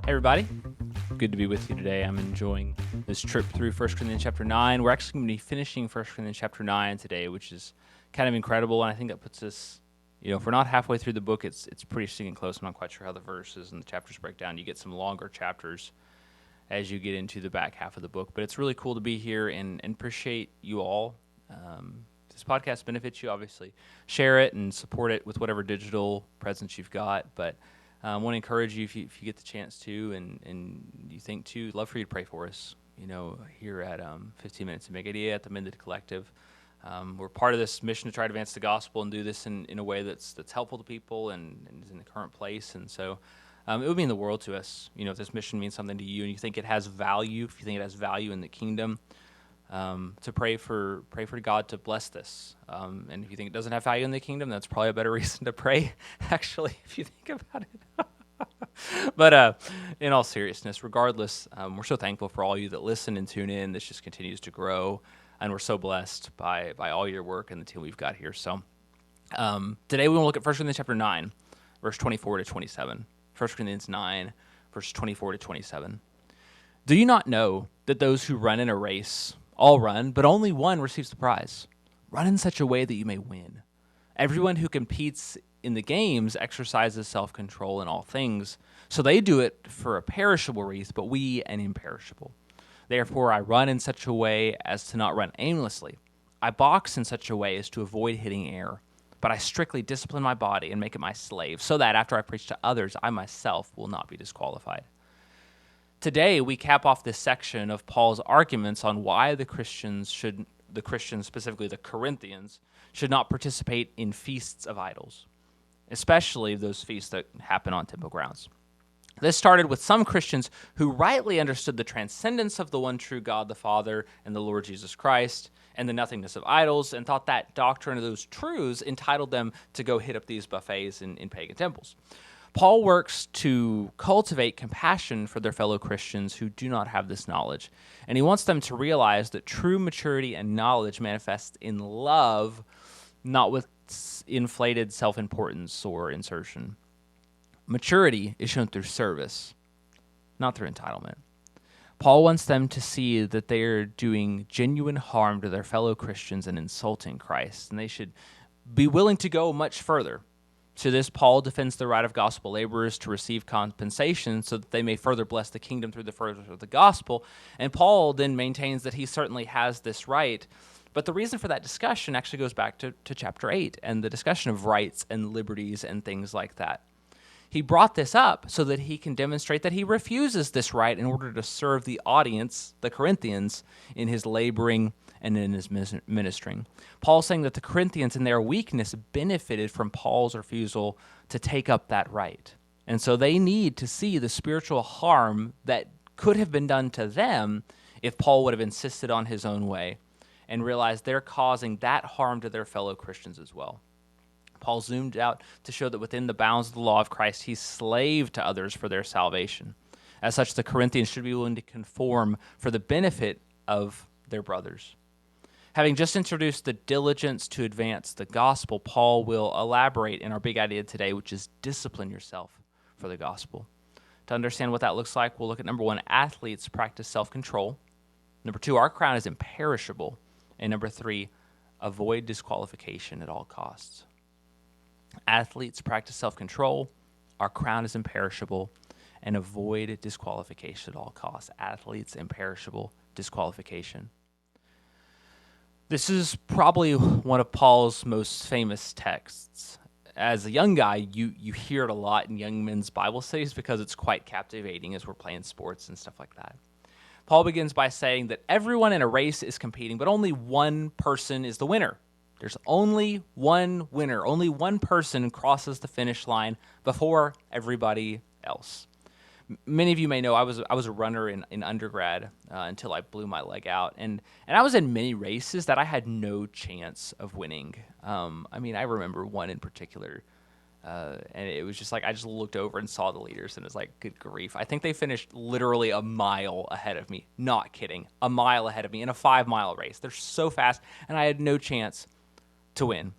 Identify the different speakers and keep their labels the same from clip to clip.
Speaker 1: Hey everybody, good to be with you today. I'm enjoying this trip through 1 Corinthians chapter 9. We're actually going to be finishing 1 Corinthians chapter 9 today, which is kind of incredible, and I think that puts us, if we're not halfway through the book, it's pretty sticking close. I'm not quite sure how the verses and the chapters break down. You get some longer chapters as you get into the back half of the book, but it's really cool to be here and appreciate you all. This podcast benefits you, obviously. Share it and support it with whatever digital presence you've got, but I want to encourage you, if you get the chance to, and you think to, love for you to pray for us. Here at 15 Minutes to Big Idea at the Mended Collective, we're part of this mission to try to advance the gospel and do this in a way that's helpful to people and is in the current place. And so it would mean the world to us. If this mission means something to you and you think it has value, if you think it has value in the kingdom, to pray for God to bless this. And if you think it doesn't have value in the kingdom, that's probably a better reason to pray, actually, if you think about it. But in all seriousness, regardless, we're so thankful for all you that listen and tune in. This just continues to grow, and we're so blessed by all your work and the team we've got here. So today we want to look at 1 Corinthians chapter 9, verse 24 to 27. 1 Corinthians 9, verse 24 to 27. Do you not know that those who run in a race all run, but only one receives the prize? Run in such a way that you may win. Everyone who competes in the games exercises self-control in all things. So they do it for a perishable wreath, but we an imperishable. Therefore I run in such a way as to not run aimlessly. I box in such a way as to avoid hitting air. But I strictly discipline my body and make it my slave, so that after I preach to others, I myself will not be disqualified. Today, we cap off this section of Paul's arguments on why the Christians, specifically the Corinthians, should not participate in feasts of idols, especially those feasts that happen on temple grounds. This started with some Christians who rightly understood the transcendence of the one true God, the Father, and the Lord Jesus Christ, and the nothingness of idols, and thought that doctrine of those truths entitled them to go hit up these buffets in pagan temples. Paul works to cultivate compassion for their fellow Christians who do not have this knowledge, and he wants them to realize that true maturity and knowledge manifests in love, not with inflated self-importance or insertion. Maturity is shown through service, not through entitlement. Paul wants them to see that they are doing genuine harm to their fellow Christians and insulting Christ, and they should be willing to go much further. To this, Paul defends the right of gospel laborers to receive compensation so that they may further bless the kingdom through the furtherance of the gospel. And Paul then maintains that he certainly has this right. But the reason for that discussion actually goes back to chapter 8 and the discussion of rights and liberties and things like that. He brought this up so that he can demonstrate that he refuses this right in order to serve the audience, the Corinthians, in his laboring and in his ministering. Paul's saying that the Corinthians in their weakness benefited from Paul's refusal to take up that right. And so they need to see the spiritual harm that could have been done to them if Paul would have insisted on his own way, and realize they're causing that harm to their fellow Christians as well. Paul zoomed out to show that within the bounds of the law of Christ, he's slave to others for their salvation. As such, the Corinthians should be willing to conform for the benefit of their brothers. Having just introduced the diligence to advance the gospel, Paul will elaborate in our big idea today, which is discipline yourself for the gospel. To understand what that looks like, we'll look at number 1, athletes practice self-control. Number 2, our crown is imperishable. And number 3, avoid disqualification at all costs. Athletes practice self-control, our crown is imperishable, and avoid disqualification at all costs. Athletes, imperishable, disqualification. This is probably one of Paul's most famous texts. As a young guy, you hear it a lot in young men's Bible studies because it's quite captivating as we're playing sports and stuff like that. Paul begins by saying that everyone in a race is competing, but only one person is the winner. There's only one winner. Only one person crosses the finish line before everybody else. Many of you may know I was a runner in undergrad until I blew my leg out, and I was in many races that I had no chance of winning. I remember one in particular, and it was just like I just looked over and saw the leaders, and it was like, good grief! I think they finished literally a mile ahead of me. Not kidding, a mile ahead of me in a 5-mile race. They're so fast, and I had no chance to win.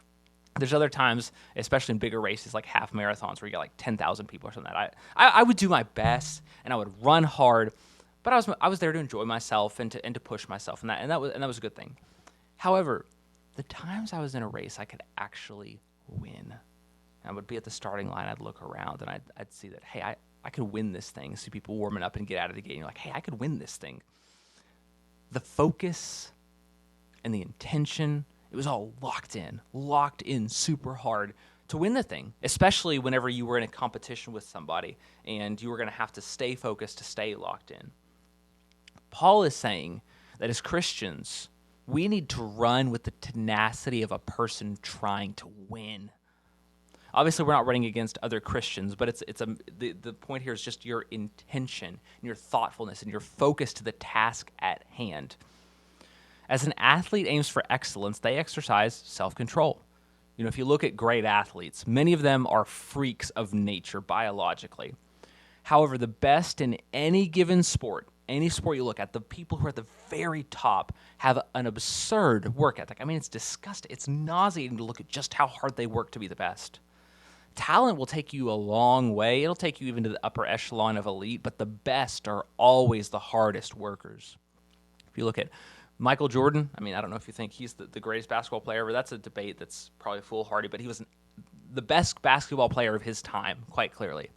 Speaker 1: There's other times, especially in bigger races like half marathons, where you got like 10,000 people or something. I would do my best and I would run hard, but I was there to enjoy myself and to push myself, and that was a good thing. However, the times I was in a race, I could actually win. I would be at the starting line. I'd look around and I'd see that, hey, I could win this thing. See people warming up and get out of the gate. And you're like, hey, I could win this thing. The focus and the intention, it was all locked in super hard to win the thing, especially whenever you were in a competition with somebody and you were going to have to stay focused to stay locked in. Paul is saying that as Christians, we need to run with the tenacity of a person trying to win. Obviously, we're not running against other Christians, but the point here is just your intention and your thoughtfulness and your focus to the task at hand. As an athlete aims for excellence, they exercise self-control. If you look at great athletes, many of them are freaks of nature biologically. However, the best in any given sport, any sport you look at, the people who are at the very top have an absurd work ethic. I mean, it's disgusting. It's nauseating to look at just how hard they work to be the best. Talent will take you a long way. It'll take you even to the upper echelon of elite, but the best are always the hardest workers. If you look at Michael Jordan, I mean, I don't know if you think he's the greatest basketball player ever. That's a debate that's probably foolhardy, but he was the best basketball player of his time, quite clearly.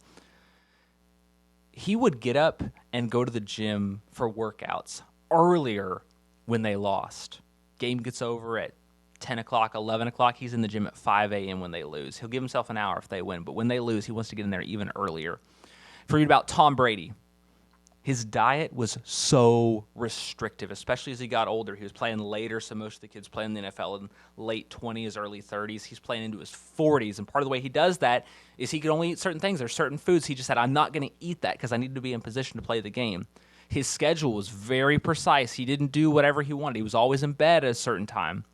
Speaker 1: He would get up and go to the gym for workouts earlier when they lost. Game gets over at 10 o'clock, 11 o'clock. He's in the gym at 5 a.m. when they lose. He'll give himself an hour if they win, but when they lose, he wants to get in there even earlier. If you read about Tom Brady, his diet was so restrictive, especially as he got older. He was playing later, so most of the kids play in the NFL in late 20s, early 30s. He's playing into his 40s, and part of the way he does that is he can only eat certain things. There's certain foods he just said, I'm not going to eat that because I need to be in position to play the game. His schedule was very precise. He didn't do whatever he wanted. He was always in bed at a certain time.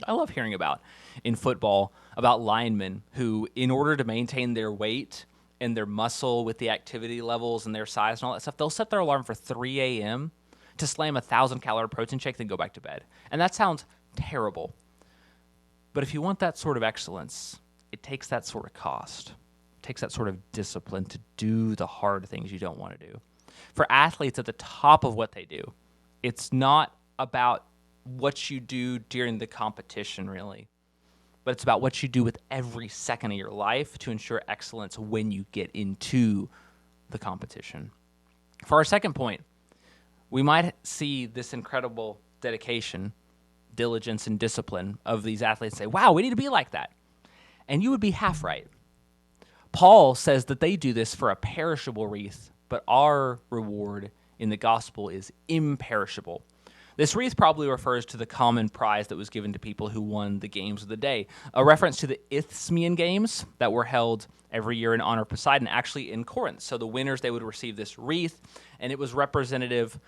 Speaker 1: I love hearing about in football about linemen who, in order to maintain their weight and their muscle with the activity levels and their size and all that stuff, they'll set their alarm for 3 a.m. to slam a 1,000-calorie protein shake, then go back to bed. And that sounds terrible. But if you want that sort of excellence, it takes that sort of cost. It takes that sort of discipline to do the hard things you don't want to do. For athletes at the top of what they do, it's not about what you do during the competition, really, but it's about what you do with every second of your life to ensure excellence when you get into the competition. For our second point, we might see this incredible dedication, diligence, and discipline of these athletes say, wow, we need to be like that. And you would be half right. Paul says that they do this for a perishable wreath, but our reward in the gospel is imperishable. This wreath probably refers to the common prize that was given to people who won the games of the day, a reference to the Isthmian Games that were held every year in honor of Poseidon, actually in Corinth. So the winners, they would receive this wreath, and it was representative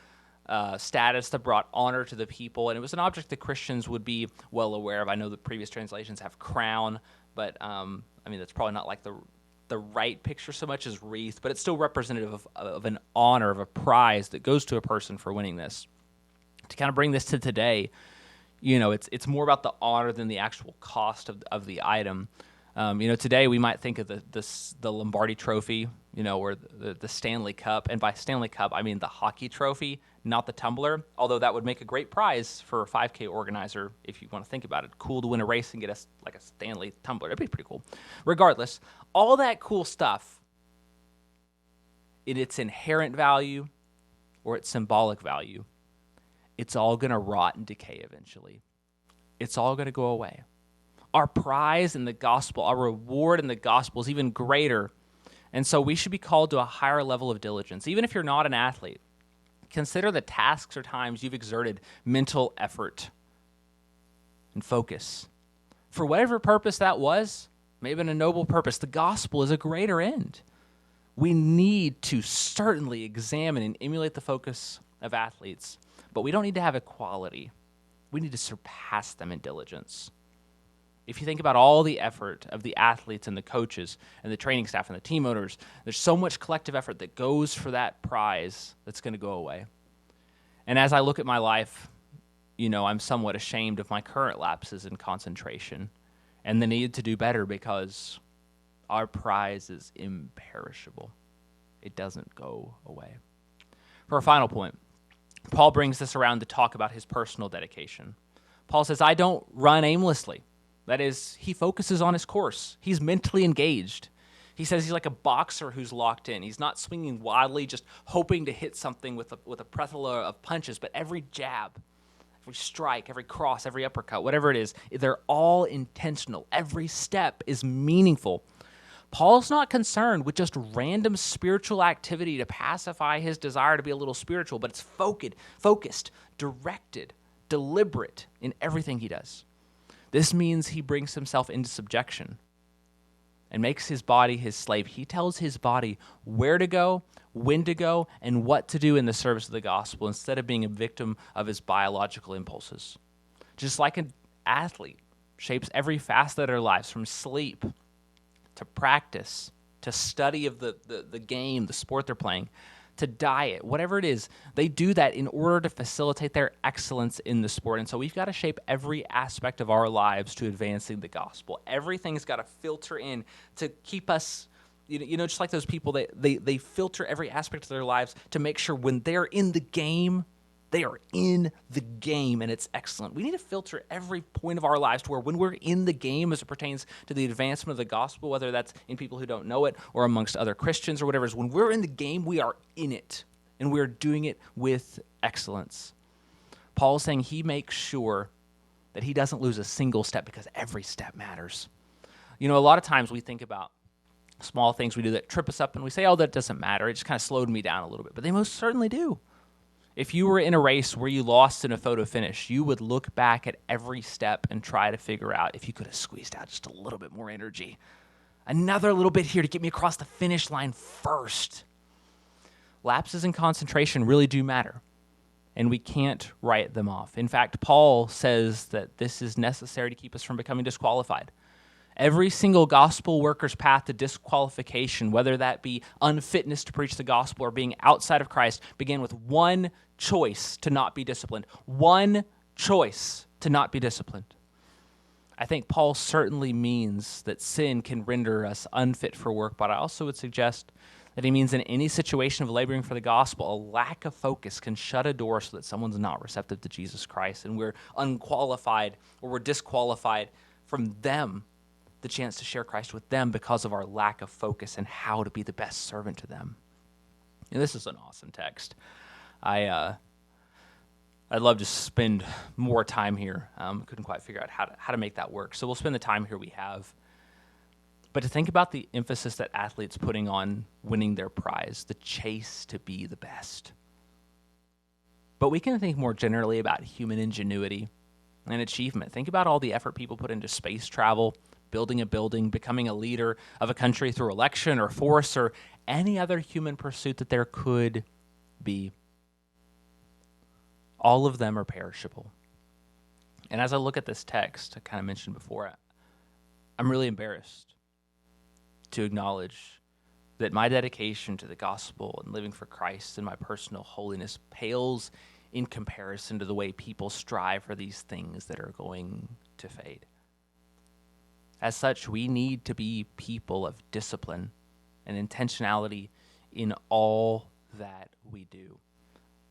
Speaker 1: status that brought honor to the people, and it was an object that Christians would be well aware of. I know the previous translations have crown, but that's probably not like the right picture so much as wreath, but it's still representative of an honor, of a prize that goes to a person for winning this. To kind of bring this to today, it's more about the honor than the actual cost of the item. Today we might think of the Lombardi Trophy, or the Stanley Cup, and by Stanley Cup I mean the hockey trophy, not the tumbler. Although that would make a great prize for a 5K organizer if you want to think about it. Cool to win a race and get a Stanley tumbler. It'd be pretty cool. Regardless, all that cool stuff, in its inherent value or its symbolic value, it's all going to rot and decay eventually. It's all going to go away. Our prize in the gospel, our reward in the gospel is even greater. And so we should be called to a higher level of diligence. Even if you're not an athlete, consider the tasks or times you've exerted mental effort and focus. For whatever purpose that was, maybe in a noble purpose, the gospel is a greater end. We need to certainly examine and emulate the focus of athletes, but we don't need to have equality. We need to surpass them in diligence. If you think about all the effort of the athletes and the coaches and the training staff and the team owners, there's so much collective effort that goes for that prize that's going to go away. And as I look at my life, I'm somewhat ashamed of my current lapses in concentration and the need to do better because our prize is imperishable. It doesn't go away. For a final point, Paul brings this around to talk about his personal dedication. Paul says, I don't run aimlessly. That is, he focuses on his course. He's mentally engaged. He says he's like a boxer who's locked in. He's not swinging wildly, just hoping to hit something with a plethora of punches, but every jab, every strike, every cross, every uppercut, whatever it is, they're all intentional. Every step is meaningful. Paul's not concerned with just random spiritual activity to pacify his desire to be a little spiritual, but it's focused, directed, deliberate in everything he does. This means he brings himself into subjection and makes his body his slave. He tells his body where to go, when to go, and what to do in the service of the gospel instead of being a victim of his biological impulses. Just like an athlete shapes every facet of their lives, from sleep to practice, to study of the game, the sport they're playing, to diet, whatever it is, they do that in order to facilitate their excellence in the sport. And so we've got to shape every aspect of our lives to advancing the gospel. Everything's got to filter in to keep us, just like those people, they filter every aspect of their lives to make sure when they're in the game, they are in the game, and it's excellent. We need to filter every point of our lives to where when we're in the game as it pertains to the advancement of the gospel, whether that's in people who don't know it or amongst other Christians or whatever, is when we're in the game, we are in it, and we're doing it with excellence. Paul is saying he makes sure that he doesn't lose a single step because every step matters. A lot of times we think about small things we do that trip us up, and we say, oh, that doesn't matter. It just kind of slowed me down a little bit, but they most certainly do. If you were in a race where you lost in a photo finish, you would look back at every step and try to figure out if you could have squeezed out just a little bit more energy. Another little bit here to get me across the finish line first. Lapses in concentration really do matter, and we can't write them off. In fact, Paul says that this is necessary to keep us from becoming disqualified. Every single gospel worker's path to disqualification, whether that be unfitness to preach the gospel or being outside of Christ, began with one choice to not be disciplined. One choice to not be disciplined. I think Paul certainly means that sin can render us unfit for work, but I also would suggest that he means in any situation of laboring for the gospel, a lack of focus can shut a door so that someone's not receptive to Jesus Christ, and we're unqualified or we're disqualified from them, the chance to share Christ with them because of our lack of focus and how to be the best servant to them. And this is an awesome text. I'd love to spend more time here. Couldn't quite figure out how to make that work. So we'll spend the time here we have. But to think about the emphasis that athletes putting on winning their prize, the chase to be the best. But we can think more generally about human ingenuity and achievement. Think about all the effort people put into space travel, building a building, becoming a leader of a country through election or force or any other human pursuit that there could be. All of them are perishable. And as I look at this text, I kind of mentioned before, I'm really embarrassed to acknowledge that my dedication to the gospel and living for Christ and my personal holiness pales in comparison to the way people strive for these things that are going to fade. As such, we need to be people of discipline and intentionality in all that we do.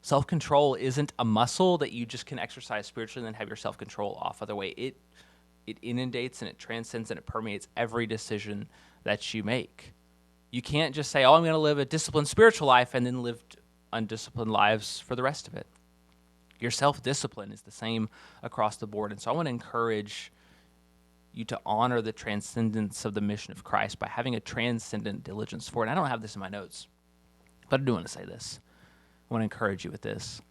Speaker 1: Self-control isn't a muscle that you just can exercise spiritually and then have your self-control off. Other way, it inundates and it transcends and it permeates every decision that you make. You can't just say, oh, I'm going to live a disciplined spiritual life and then live undisciplined lives for the rest of it. Your self-discipline is the same across the board. And so I want to encourage you to honor the transcendence of the mission of Christ by having a transcendent diligence for it. And I don't have this in my notes, but I do want to say this. I want to encourage you with this,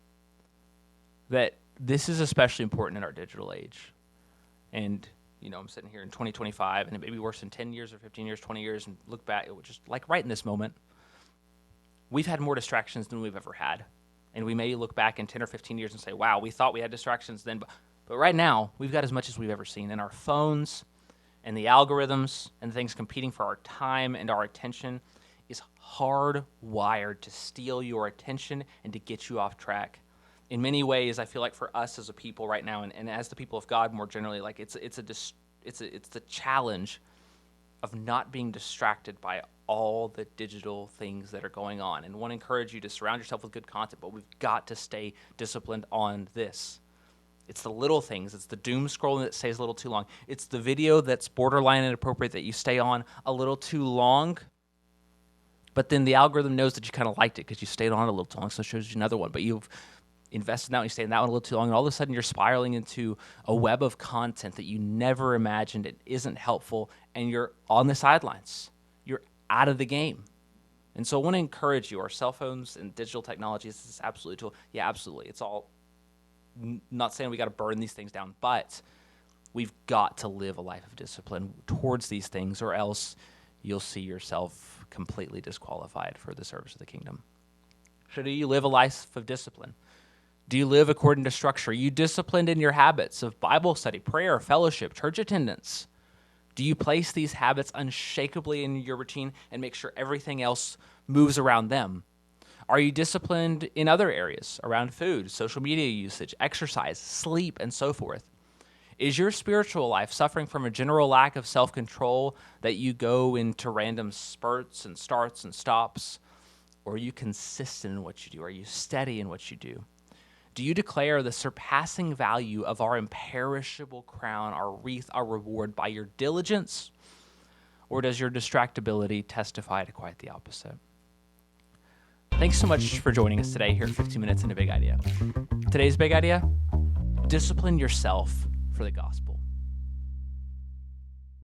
Speaker 1: that this is especially important in our digital age. And, I'm sitting here in 2025, and it may be worse in 10 years or 15 years, 20 years, and look back, it was just like right in this moment, we've had more distractions than we've ever had. And we may look back in 10 or 15 years and say, wow, we thought we had distractions then, but right now, we've got as much as we've ever seen. And our phones and the algorithms and the things competing for our time and our attention is hardwired to steal your attention and to get you off track. In many ways, I feel like for us as a people right now, and as the people of God more generally, like it's it's the challenge of not being distracted by all the digital things that are going on. And want to encourage you to surround yourself with good content, but we've got to stay disciplined on this. It's the little things. It's the doom scrolling that stays a little too long. It's the video that's borderline inappropriate that you stay on a little too long, but then the algorithm knows that you kind of liked it because you stayed on it a little too long, so it shows you another one. But you've invested in that one, you stayed in that one a little too long, and all of a sudden you're spiraling into a web of content that you never imagined. It isn't helpful, and you're on the sidelines. You're out of the game. And so I want to encourage you, our cell phones and digital technologies, this is absolutely a tool. Yeah, absolutely. It's all, not saying we got to burn these things down, but we've got to live a life of discipline towards these things, or else you'll see yourself completely disqualified for the service of the kingdom. So do you live a life of discipline? Do you live according to structure? Are you disciplined in your habits of Bible study, prayer, fellowship, church attendance? Do you place these habits unshakably in your routine and make sure everything else moves around them? Are you disciplined in other areas around food, social media usage, exercise, sleep, and so forth? Is your spiritual life suffering from a general lack of self-control that you go into random spurts and starts and stops? Or are you consistent in what you do? Are you steady in what you do? Do you declare the surpassing value of our imperishable crown, our wreath, our reward by your diligence? Or does your distractibility testify to quite the opposite? Thanks so much for joining us today here at 15 Minutes into Big Idea. Today's big idea: discipline yourself for the gospel.